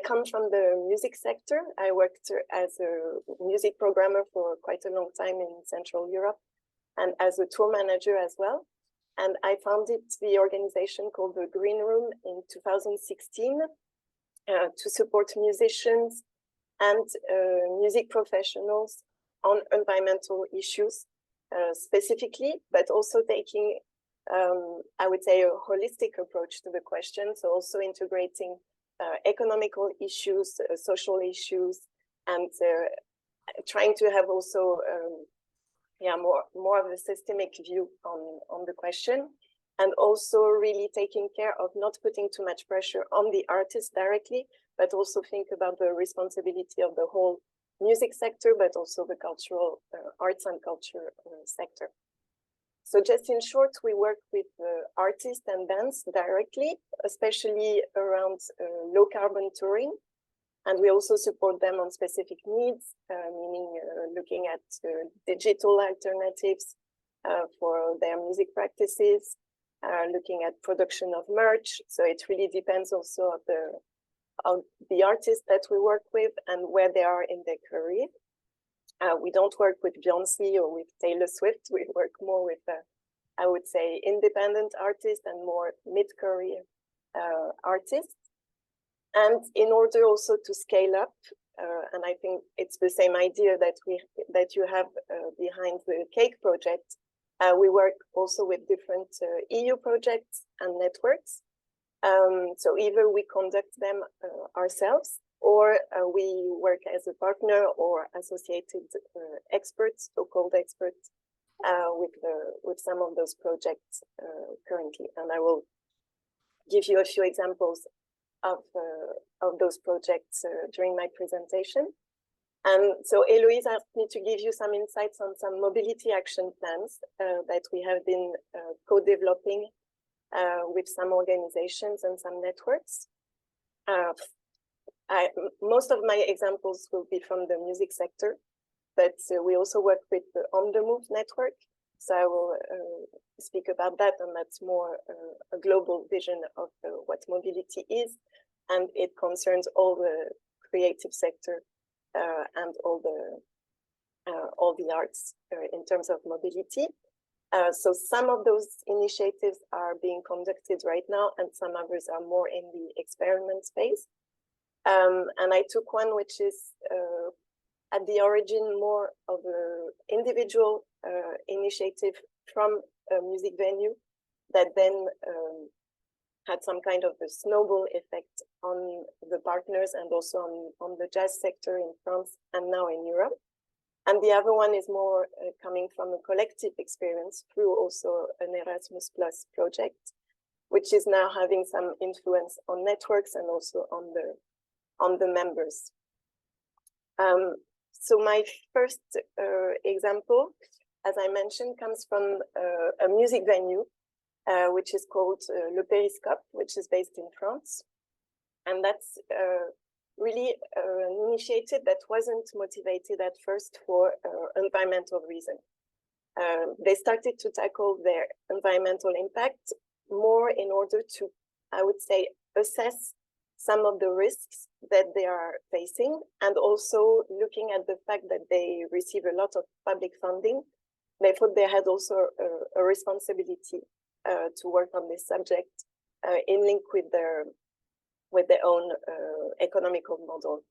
come from the music sector. I worked as a music programmer for quite a long time in Central Europe and as a tour manager as well. And I founded the organization called the Green Room in 2016 to support musicians and music professionals on environmental issues specifically, but also taking, I would say, a holistic approach to the question. So also integrating economical issues, social issues, and trying to have also more of a systemic view on the question, and also really taking care of not putting too much pressure on the artist directly, but also think about the responsibility of the whole music sector, but also the cultural arts and culture sector. So just in short, we work with artists and bands directly, especially around low carbon touring. And we also support them on specific needs, meaning looking at digital alternatives for their music practices, looking at production of merch. So it really depends also of the artists that we work with and where they are in their career. We don't work with Beyoncé or with Taylor Swift. We work more with, I would say, independent artists and more mid-career artists. And in order also to scale up, and I think it's the same idea that you have behind the LeCake project, we work also with different EU projects and networks. So either we conduct them ourselves, or we work as a partner or associated experts, so-called experts, with some of those projects currently. And I will give you a few examples of those projects during my presentation. And so Eloise asked me to give you some insights on some mobility action plans that we have been co-developing with some organizations and some networks. Most of my examples will be from the music sector, but we also work with the On The Move network. So I will speak about that, and that's more a global vision of what mobility is, and it concerns all the creative sector and all the arts in terms of mobility. So some of those initiatives are being conducted right now, and some others are more in the experiment phase. And I took one which is at the origin more of an individual initiative from a music venue that then had some kind of a snowball effect on the partners and also on the jazz sector in France and now in Europe. And the other one is more coming from a collective experience through also an Erasmus Plus project, which is now having some influence on networks and also on the members. So my first example, as I mentioned, comes from a music venue, which is called Le Périscope, which is based in France. And that's really an initiative that wasn't motivated at first for environmental reasons. They started to tackle their environmental impact more in order to, I would say, assess some of the risks that they are facing, and also looking at the fact that they receive a lot of public funding. They thought they had also a responsibility to work on this subject in link with their own economical model.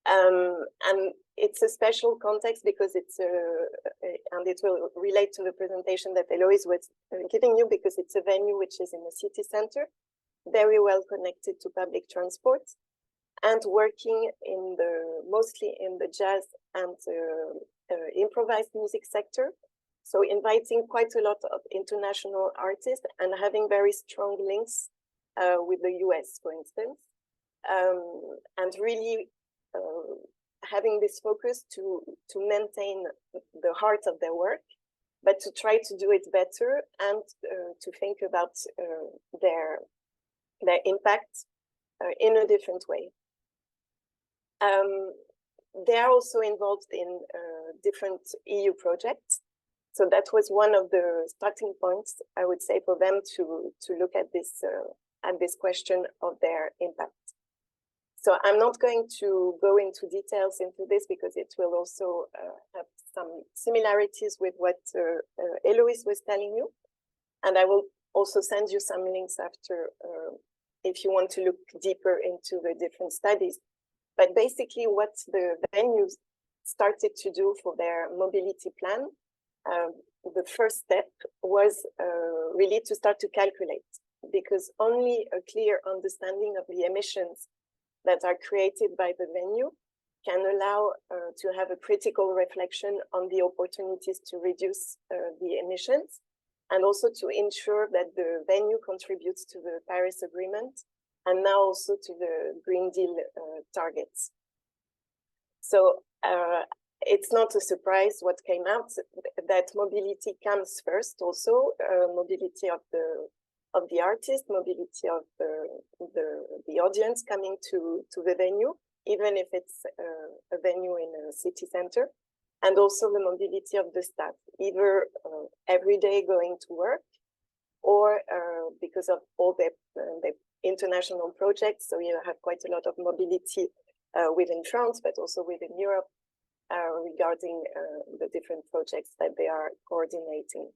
And it's a special context because it's and it will relate to the presentation that Eloise was giving you, because it's a venue which is in the city center, very well connected to public transport, and working mostly in the jazz and improvised music sector. So inviting quite a lot of international artists and having very strong links with the US, for instance, and really having this focus to maintain the heart of their work, but to try to do it better and to think about their impact in a different way. They are also involved in different EU projects. So that was one of the starting points, I would say, for them to look at this question of their impact. So I'm not going to go into details into this because it will also have some similarities with what Eloise was telling you. And I will also send you some links after if you want to look deeper into the different studies. But basically what the venues started to do for their mobility plan, the first step was really to start to calculate, because only a clear understanding of the emissions that are created by the venue can allow to have a critical reflection on the opportunities to reduce the emissions, and also to ensure that the venue contributes to the Paris Agreement and now also to the Green Deal targets. So it's not a surprise what came out, that mobility comes first also, mobility of the artist, mobility of the audience coming to the venue, even if it's a venue in a city center, and also the mobility of the staff, either every day going to work, or because of all the international projects. So you have quite a lot of mobility within France, but also within Europe, regarding the different projects that they are coordinating.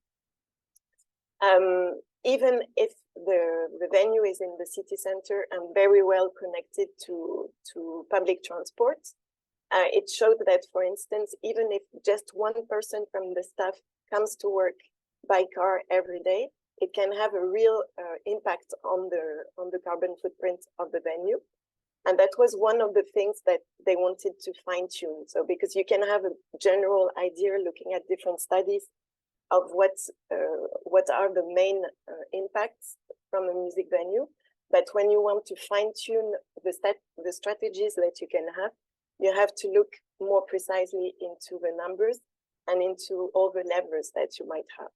Even if the venue is in the city center and very well connected to public transport, it showed that, for instance, even if just one person from the staff comes to work by car every day, it can have a real impact on the carbon footprint of the venue. And that was one of the things that they wanted to fine tune. So because you can have a general idea looking at different studies of what are the main impacts from a music venue, but when you want to fine tune the strategies that you can have, you have to look more precisely into the numbers and into all the levers that you might have.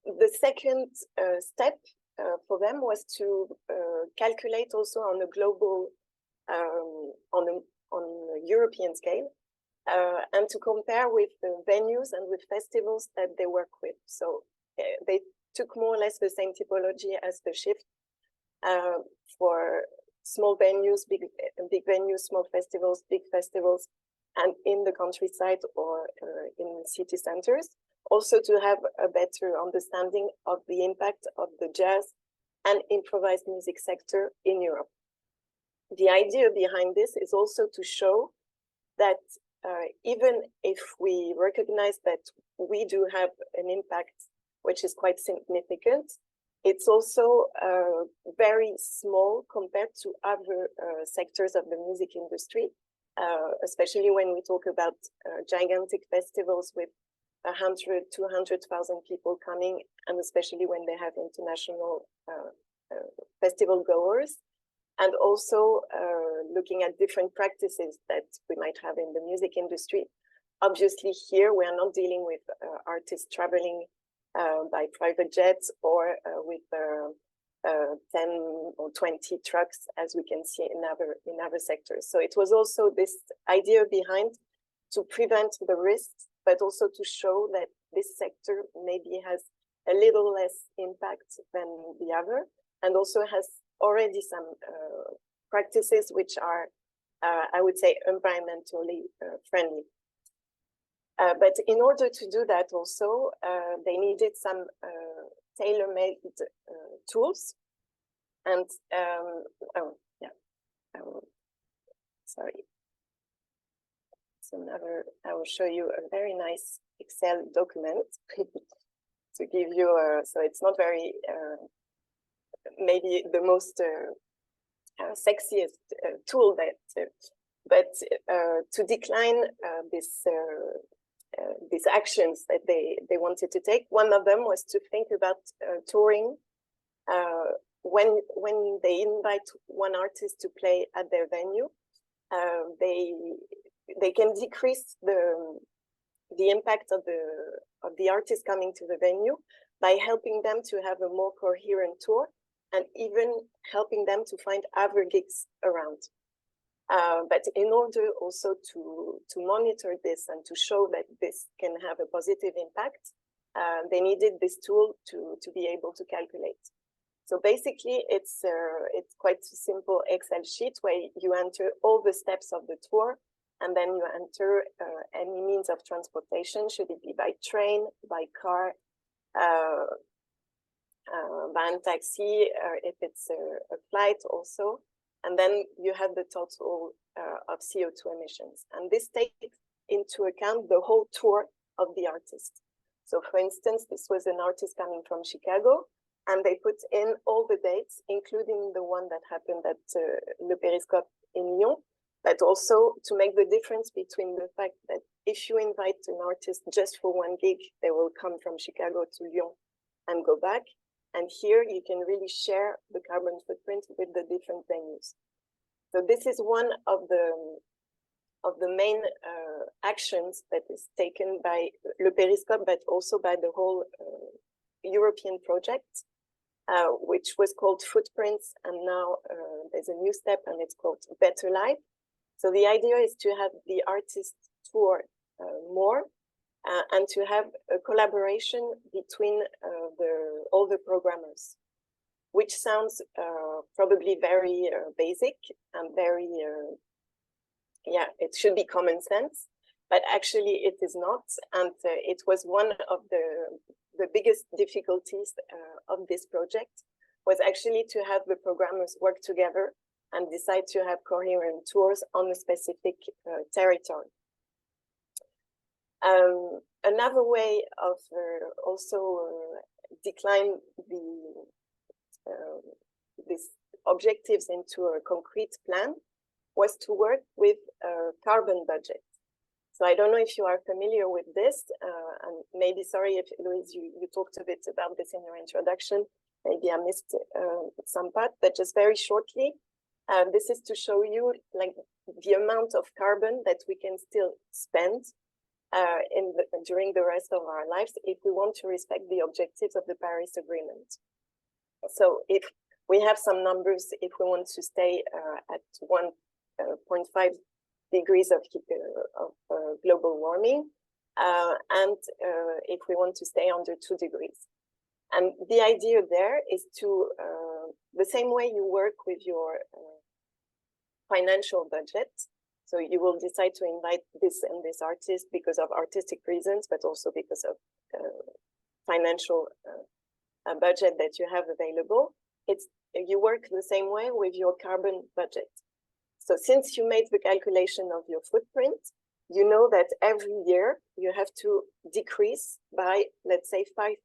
The second step for them was to calculate also on a global, on a European scale, and to compare with the venues and with festivals that they work with. So they took more or less the same typology as the shift for small venues, big venues, small festivals, big festivals, and in the countryside or in city centers. Also to have a better understanding of the impact of the jazz and improvised music sector in Europe. The idea behind this is also to show that even if we recognize that we do have an impact which is quite significant, it's also very small compared to other sectors of the music industry, especially when we talk about gigantic festivals with 100, 200,000 people coming, and especially when they have international festival goers, and also looking at different practices that we might have in the music industry. Obviously here we are not dealing with artists traveling by private jets or with 10 or 20 trucks, as we can see in other sectors. So it was also this idea behind to prevent the risks, but also to show that this sector maybe has a little less impact than the other, and also has already some practices which are, I would say, environmentally friendly. But in order to do that also, they needed some tailor-made tools. And, sorry. Another, I will show you a very nice Excel document to give you so it's not very maybe the most sexiest tool that but to decline these actions that they wanted to take, one of them was to think about touring. When they invite one artist to play at their venue, they can decrease the impact of the artist coming to the venue by helping them to have a more coherent tour, and even helping them to find other gigs around. But in order also to monitor this and to show that this can have a positive impact, they needed this tool to be able to calculate. So basically, it's quite a simple Excel sheet where you enter all the steps of the tour, and then you enter any means of transportation, should it be by train, by car, van taxi, if it's a flight also. And then you have the total of CO2 emissions. And this takes into account the whole tour of the artist. So for instance, this was an artist coming from Chicago, and they put in all the dates, including the one that happened at Le Périscope in Lyon, but also to make the difference between the fact that if you invite an artist just for one gig, they will come from Chicago to Lyon and go back. And here you can really share the carbon footprint with the different venues. So this is one of the main actions that is taken by Le Périscope, but also by the whole European project, which was called Footprints, and now there's a new step, and it's called Better Life. So the idea is to have the artist tour more, and to have a collaboration between all the programmers, which sounds probably very basic and very, yeah, it should be common sense, but actually it is not. And it was one of the biggest difficulties of this project, was actually to have the programmers work together and decide to have coherent tours on a specific territory. Another way of also decline these objectives into a concrete plan was to work with a carbon budget. So I don't know if you are familiar with this, and maybe, sorry if, Louise, you talked a bit about this in your introduction. Maybe I missed some part, but just very shortly, this is to show you like the amount of carbon that we can still spend during the rest of our lives if we want to respect the objectives of the Paris Agreement. So if we have some numbers, if we want to stay at 1.5 degrees of global warming, and if we want to stay under 2 degrees. And the idea there is to, the same way you work with your financial budget. So you will decide to invite this and this artist because of artistic reasons, but also because of financial budget that you have available. You work the same way with your carbon budget. So since you made the calculation of your footprint, you know that every year you have to decrease by, let's say, 5%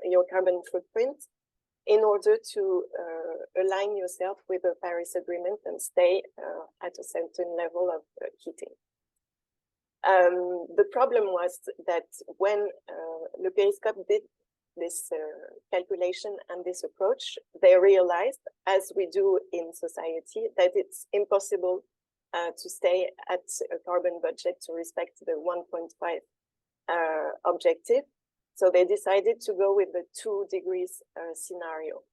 your carbon footprint in order to align yourself with the Paris Agreement and stay at a certain level of heating. The problem was that when Le Périscope did this calculation and this approach, they realized, as we do in society, that it's impossible to stay at a carbon budget to respect the 1.5 objective. So they decided to go with the 2 degrees scenario.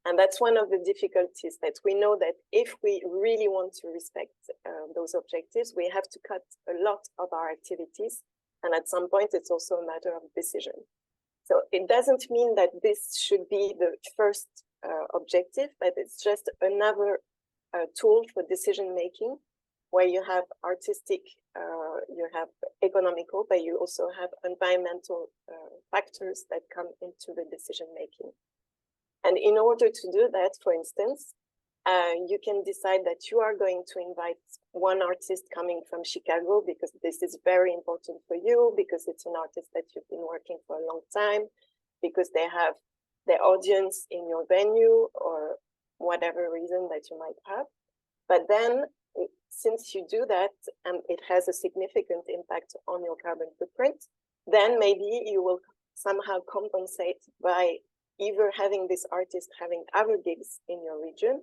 And that's one of the difficulties, that we know that if we really want to respect those objectives, we have to cut a lot of our activities. And at some point, it's also a matter of decision. So it doesn't mean that this should be the first objective, but it's just another tool for decision making, where you have artistic, you have economical, but you also have environmental factors that come into the decision making. And in order to do that, for instance, you can decide that you are going to invite one artist coming from Chicago because this is very important for you, because it's an artist that you've been working for a long time, because they have their audience in your venue, or whatever reason that you might have. But then, since you do that, and it has a significant impact on your carbon footprint, then maybe you will somehow compensate by either having this artist having other gigs in your region,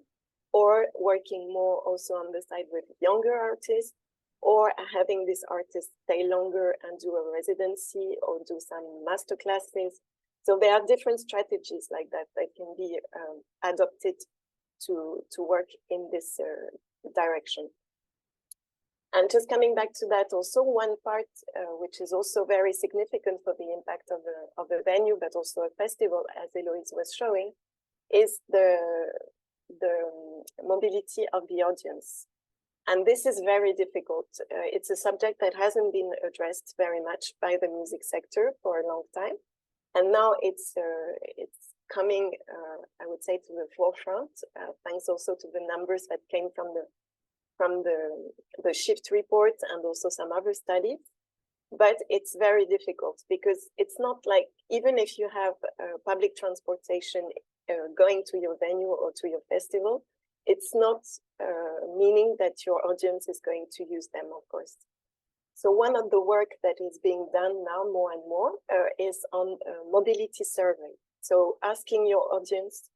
or working more also on the side with younger artists, or having this artist stay longer and do a residency or do some master classes. So there are different strategies like that that can be adopted to work in this direction. And just coming back to that, also one part which is also very significant for the impact of the venue, but also a festival, as Eloise was showing, is the mobility of the audience. And this is very difficult. It's a subject that hasn't been addressed very much by the music sector for a long time. And now it's coming, I would say, to the forefront, thanks also to the numbers that came from the shift report and also some other studies. But it's very difficult because it's not like, even if you have public transportation going to your venue or to your festival, it's not meaning that your audience is going to use them, of course. So one of the work that is being done now more and more is on mobility survey. So asking your audience,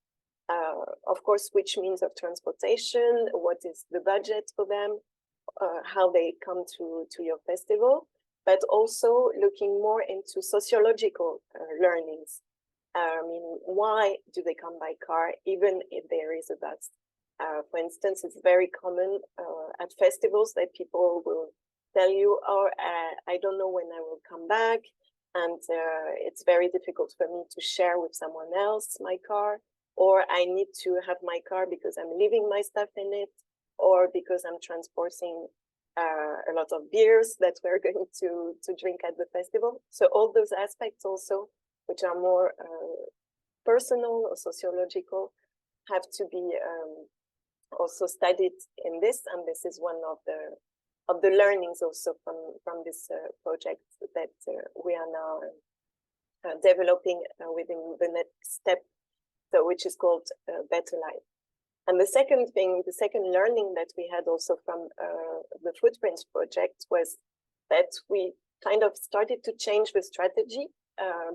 of course, which means of transportation, what is the budget for them, how they come to your festival, but also looking more into sociological learnings. I mean, why do they come by car, even if there is a bus? For instance, it's very common at festivals that people will tell you, oh, I don't know when I will come back, and it's very difficult for me to share with someone else my car, or I need to have my car because I'm leaving my stuff in it, or because I'm transporting a lot of beers that we're going to drink at the festival. So all those aspects also, which are more personal or sociological, have to be also studied in this, and this is one of the learnings also from this project that we are now developing within the next step, so which is called Better Life. And the second learning that we had also from the Footprints project was that we kind of started to change the strategy.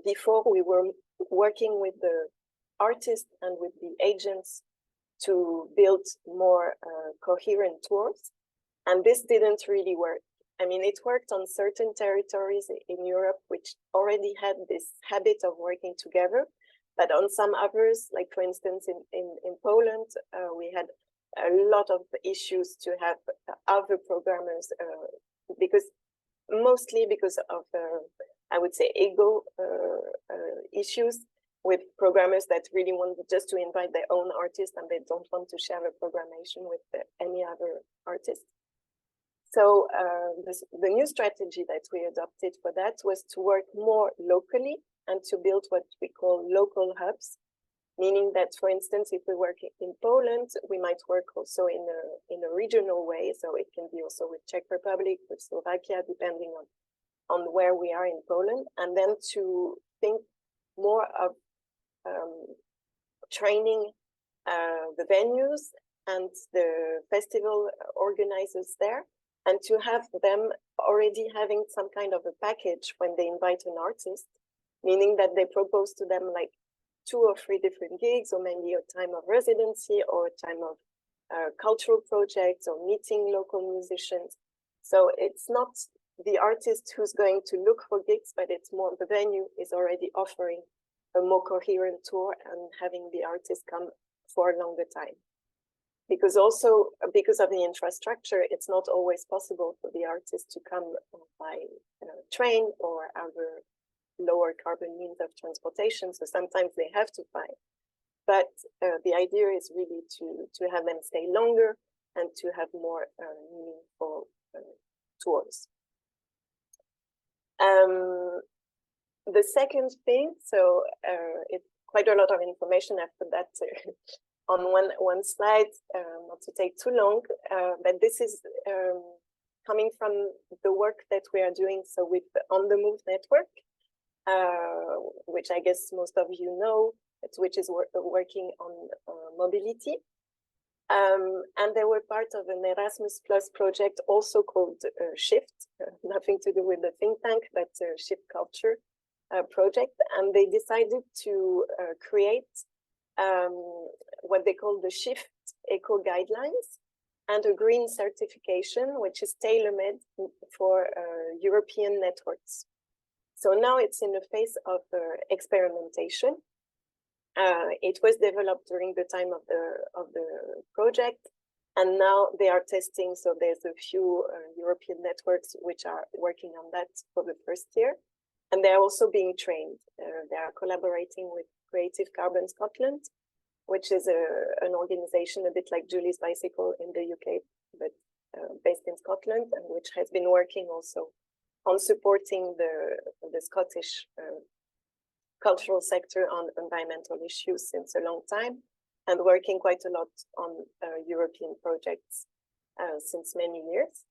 Before, we were working with the artists and with the agents to build more coherent tours. And this didn't really work. I mean, it worked on certain territories in Europe, which already had this habit of working together. But on some others, like for instance, in Poland, we had a lot of issues to have other programmers, mostly because of, I would say, ego issues with programmers that really want just to invite their own artists and they don't want to share a programmation with any other artist. So the new strategy that we adopted for that was to work more locally and to build what we call local hubs, meaning that, for instance, if we work in Poland, we might work also in a regional way. So it can be also with Czech Republic, with Slovakia, depending on where we are in Poland, and then to think more of training the venues and the festival organizers there, and to have them already having some kind of a package when they invite an artist, meaning that they propose to them like 2 or 3 different gigs, or maybe a time of residency, or a time of cultural projects, or meeting local musicians. So it's not the artist who's going to look for gigs, but it's more the venue is already offering a more coherent tour and having the artist come for a longer time. Because also, because of the infrastructure, it's not always possible for the artist to come by train or other lower carbon means of transportation. So sometimes they have to fly. But the idea is really to have them stay longer and to have more meaningful tours. The second thing, so it's quite a lot of information after that on one slide, not to take too long, but this is coming from the work that we are doing, so with the On the Move network, which I guess most of you know, which is working on mobility. And they were part of an Erasmus Plus project also called Shift, nothing to do with the think tank, but Shift Culture project. And they decided to create what they call the Shift Eco Guidelines and a green certification, which is tailor-made for European networks. So now it's in the phase of experimentation. It was developed during the time of the project, And now they are testing, so there's a few European networks which are working on that for the first year. And they're also being trained. They are collaborating with Creative Carbon Scotland, which is an organization a bit like Julie's Bicycle in the UK, but based in Scotland, and which has been working also on supporting the Scottish cultural sector on environmental issues since a long time, and working quite a lot on European projects since many years.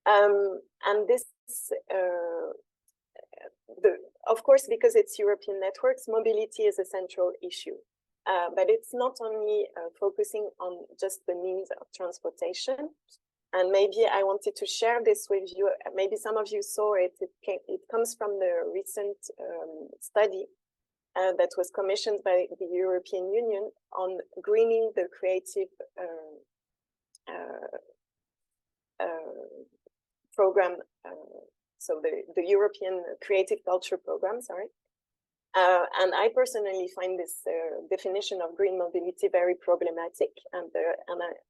And this, of course, because it's European networks, mobility is a central issue. But it's not only focusing on just the means of transportation. And maybe I wanted to share this with you. Maybe some of you saw it. It comes from the recent study that was commissioned by the European Union on greening the creative program. So the European Creative Culture Program, sorry. And I personally find this definition of green mobility very problematic. And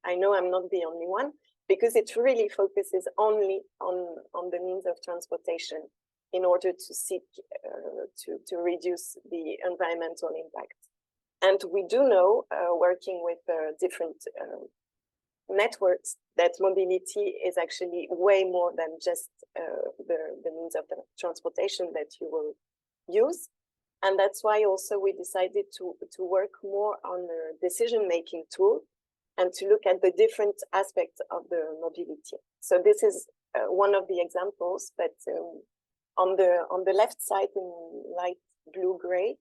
I know I'm not the only one, because it really focuses only on the means of transportation in order to seek to reduce the environmental impact. And we do know, working with different networks, that mobility is actually way more than just the means of the transportation that you will use. And that's why also we decided to work more on a decision-making tool and to look at the different aspects of the mobility. So this is one of the examples, but on the left side in light blue-gray,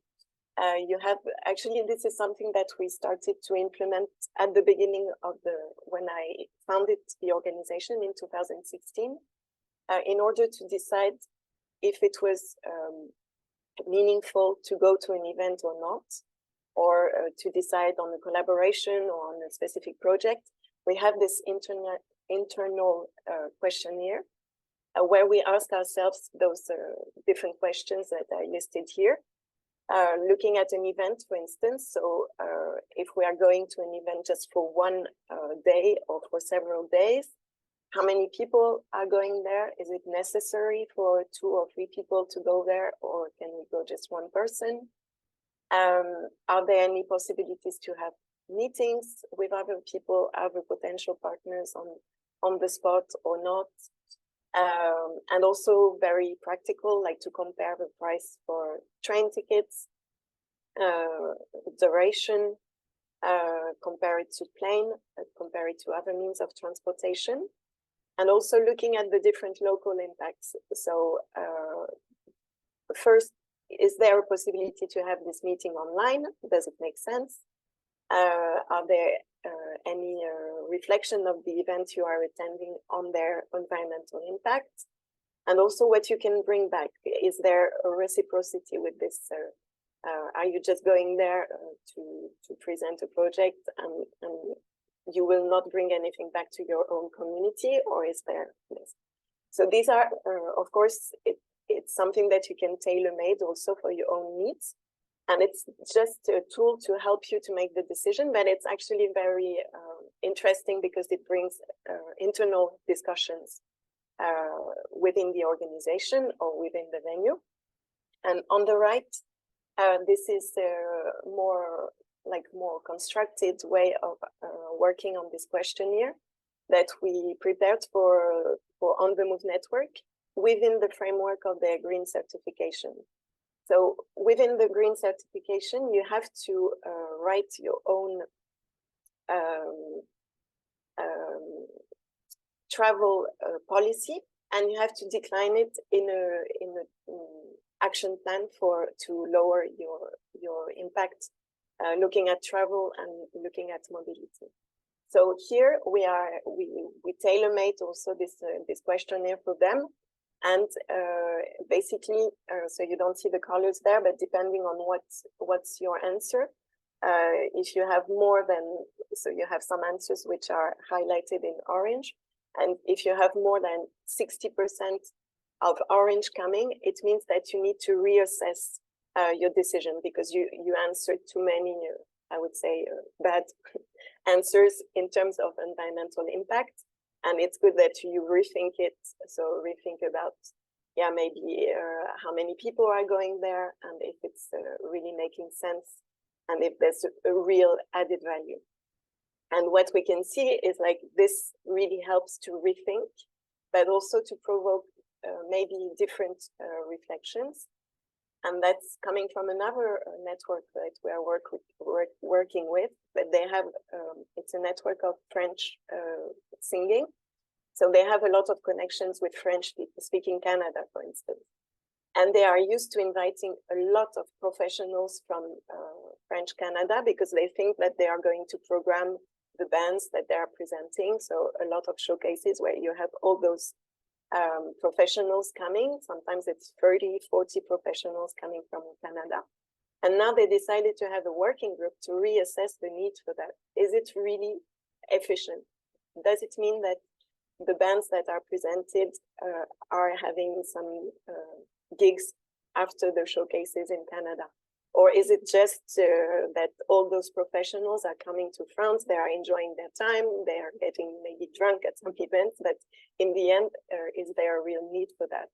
you have, actually this is something that we started to implement at the beginning of when I founded the organization in 2016, in order to decide if it was meaningful to go to an event or not, or to decide on a collaboration or on a specific project. We have this internal questionnaire where we ask ourselves those different questions that I listed here. Looking at an event, for instance, so if we are going to an event just for one day or for several days, how many people are going there? Is it necessary for 2 or 3 people to go there, or can we go just one person? Are there any possibilities to have meetings with other people, other potential partners on the spot or not? And also very practical, like to compare the price for train tickets, duration, compare it to plane, compare it to other means of transportation. And also looking at the different local impacts. So first, is there a possibility to have this meeting online? Does it make sense? Are there any reflection of the event you are attending on their environmental impact? And also what you can bring back. Is there a reciprocity with this? Are you just going there to present a project and you will not bring anything back to your own community, or is there this? So these are, of course, it's something that you can tailor-made also for your own needs. And it's just a tool to help you to make the decision, but it's actually very interesting because it brings internal discussions within the organization or within the venue. And on the right, this is more constructed way of working on this questionnaire that we prepared for On the Move network within the framework of their green certification. So within the green certification, you have to write your own travel policy, and you have to decline it in a action plan to lower your impact, looking at travel and looking at mobility. So here we tailor-made also this questionnaire for them. And basically, so you don't see the colors there, but depending on what's your answer, if you have more than, so you have some answers which are highlighted in orange, and if you have more than 60% of orange coming, it means that you need to reassess your decision because you answered too many I would say, bad answers in terms of environmental impact. And it's good that you rethink it. So rethink about, yeah, maybe how many people are going there, and if it's really making sense, and if there's a real added value. And what we can see is like this really helps to rethink, but also to provoke maybe different reflections. And that's coming from another network that we are working with, but they have, it's a network of French singing. So they have a lot of connections with French people speaking Canada, for instance. And they are used to inviting a lot of professionals from French Canada because they think that they are going to program the bands that they are presenting. So a lot of showcases where you have all those professionals coming. Sometimes it's 30, 40 professionals coming from Canada. And now they decided to have a working group to reassess the need for that. Is it really efficient? Does it mean that the bands that are presented are having some gigs after the showcases in Canada? Or is it just that all those professionals are coming to France, they are enjoying their time, they are getting maybe drunk at some events, but in the end, is there a real need for that?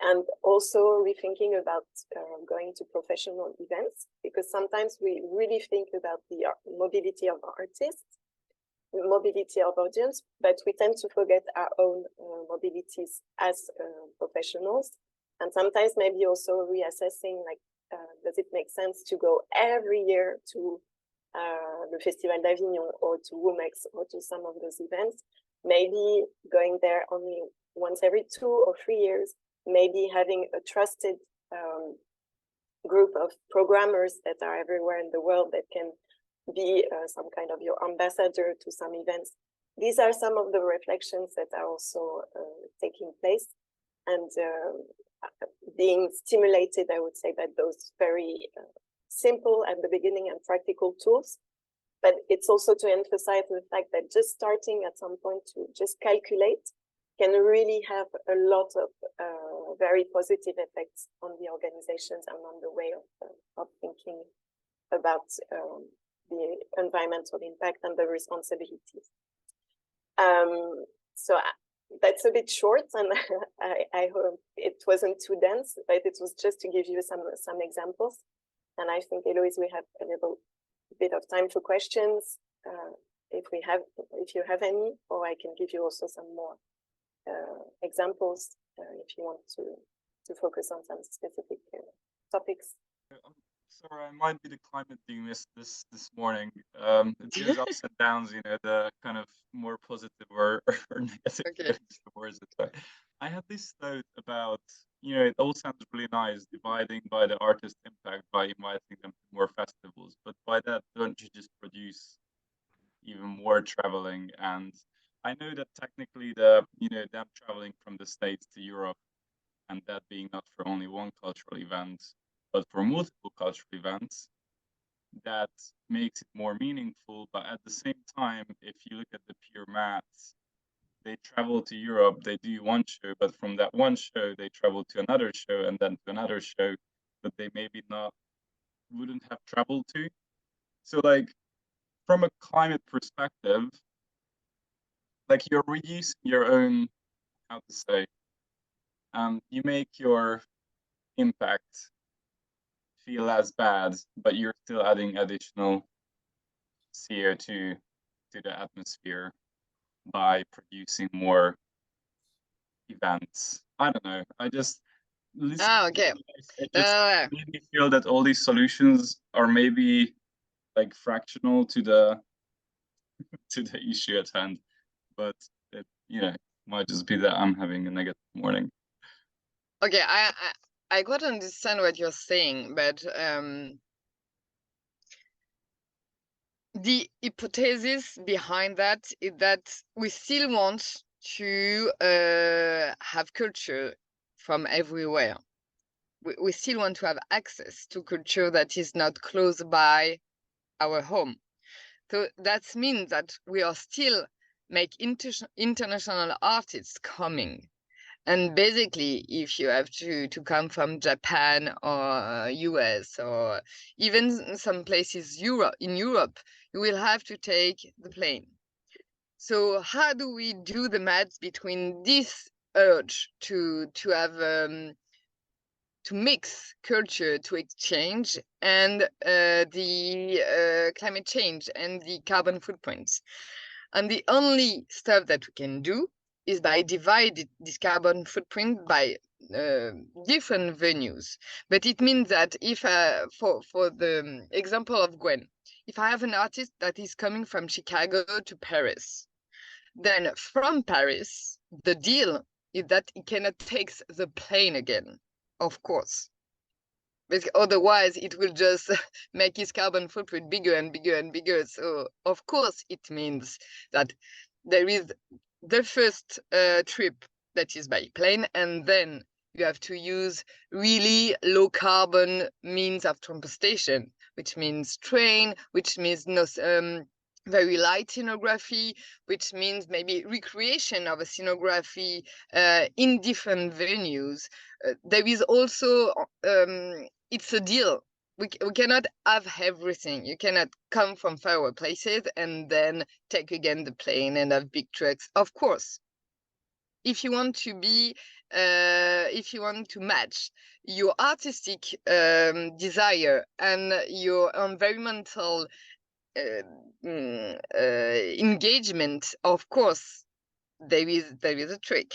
And also rethinking about going to professional events, because sometimes we really think about the mobility of artists, the mobility of audience, but we tend to forget our own mobilities as professionals. And sometimes maybe also reassessing, like, does it make sense to go every year to the Festival d'Avignon or to WOMEX or to some of those events? Maybe going there only once every 2 or 3 years, maybe having a trusted group of programmers that are everywhere in the world that can be some kind of your ambassador to some events. These are some of the reflections that are also taking place and being stimulated, I would say, by those very simple at the beginning and practical tools. But it's also to emphasize the fact that just starting at some point to just calculate can really have a lot of very positive effects on the organizations and on the way of thinking about the environmental impact and the responsibilities. So that's a bit short, and I hope it wasn't too dense, but it was just to give you some examples. And I think, Eloise, we have a little bit of time for questions, if you have any, or I can give you also some more examples if you want to focus on some specific topics. Sorry, I might be the climate doomist this morning. It goes ups and downs, you know, the kind of more positive or negative towards it. So I had this thought about, you know, it all sounds really nice, dividing by the artist impact by inviting them to more festivals. But by that, don't you just produce even more traveling? And I know that technically them traveling from the States to Europe, and that being not for only one cultural event, but for multiple cultural events, that makes it more meaningful. But at the same time, if you look at the pure maths, they travel to Europe, they do one show, but from that one show, they travel to another show and then to another show that they maybe wouldn't have traveled to. So like, from a climate perspective, like you're reducing your own, how to say, you make your impact feel as bad, but you're still adding additional CO2 to the atmosphere by producing more events. I don't know. I just Okay. It just made me feel that all these solutions are maybe like fractional to the issue at hand, but it, you know, might just be that I'm having a negative morning. Okay, I quite understand what you're saying, but the hypothesis behind that is that we still want to have culture from everywhere. We still want to have access to culture that is not close by our home. So that means that we are still make international artists coming. And basically, if you have to come from Japan or US or even some places in Europe, you will have to take the plane. So how do we do the maths between this urge to have to mix culture, to exchange, and the climate change and the carbon footprints? And the only stuff that we can do is by dividing this carbon footprint by different venues. But it means that if, for the example of Gwen, if I have an artist that is coming from Chicago to Paris, then from Paris, the deal is that he cannot take the plane again, of course. Because otherwise, it will just make his carbon footprint bigger and bigger and bigger. So, of course, it means that there is the first trip that is by plane, and then you have to use really low carbon means of transportation, which means train, which means very light scenography, which means maybe recreation of a scenography in different venues. There is also it's a deal. We cannot have everything. You cannot come from faraway places and then take again the plane and have big trucks. Of course, if you want to be, if you want to match your artistic desire and your environmental engagement, of course, there is a trick.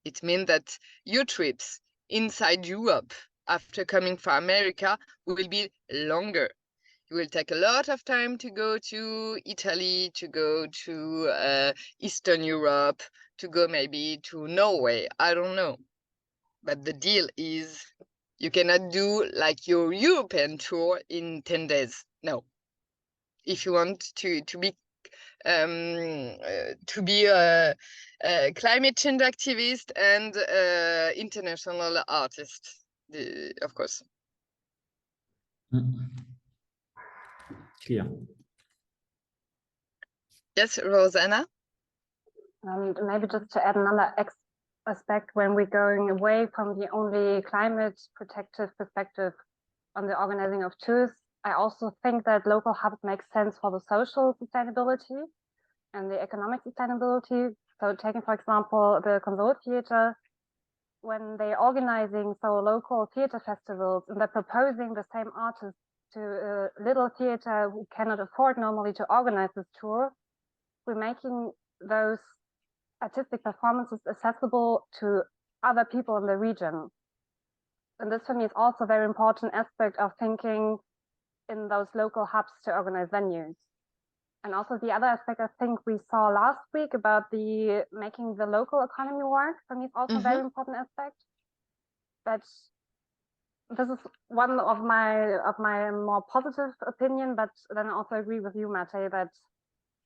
It means that your trips inside Europe after coming from America will be longer. You will take a lot of time to go to Italy, to go to Eastern Europe, to go maybe to Norway. I don't know. But the deal is you cannot do like your European tour in 10 days. No. If you want to be a climate change activist and international artist, of course. Clear. Yes, Rosanna? And maybe just to add another aspect, when we're going away from the only climate protective perspective on the organizing of tours, I also think that local hubs make sense for the social sustainability and the economic sustainability. So taking, for example, the Console Theatre, when they're organizing local theatre festivals and they're proposing the same artists to a little theatre who cannot afford normally to organize this tour, we're making those artistic performances accessible to other people in the region. And this for me is also a very important aspect of thinking in those local hubs to organize venues. And also the other aspect I think we saw last week about the making the local economy work, for me is also a very important aspect. But this is one of my more positive opinion, but then I also agree with you, Mate, that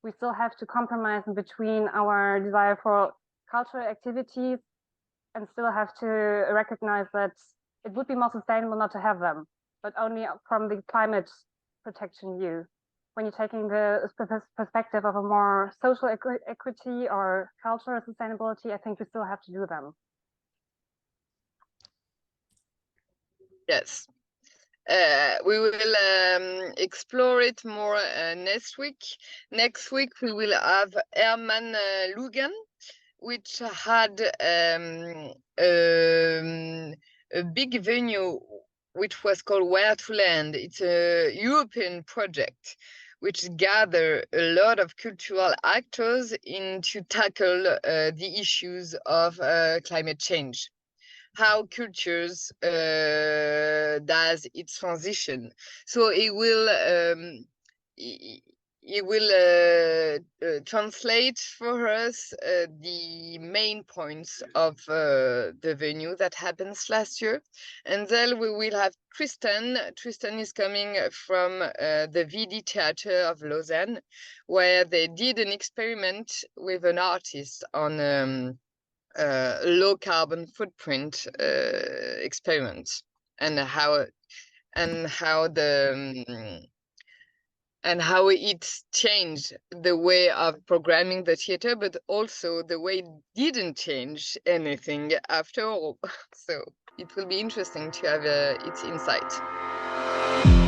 we still have to compromise in between our desire for cultural activities and still have to recognize that it would be more sustainable not to have them, but only from the climate protection view. When you're taking the perspective of a more social equity or cultural sustainability, I think we still have to do them. Yes. We will explore it more next week. Next week, we will have Herman Lugan, which had a big venue which was called Where to Land. It's a European project which gather a lot of cultural actors in to tackle the issues of climate change. How cultures does its transition. So it will translate for us the main points of the venue that happens last year. And then we will have Tristan. Tristan is coming from the VD Theatre of Lausanne, where they did an experiment with an artist on low carbon footprint experiment, and how and how it changed the way of programming the theater, but also the way it didn't change anything after all. So it will be interesting to have its insight.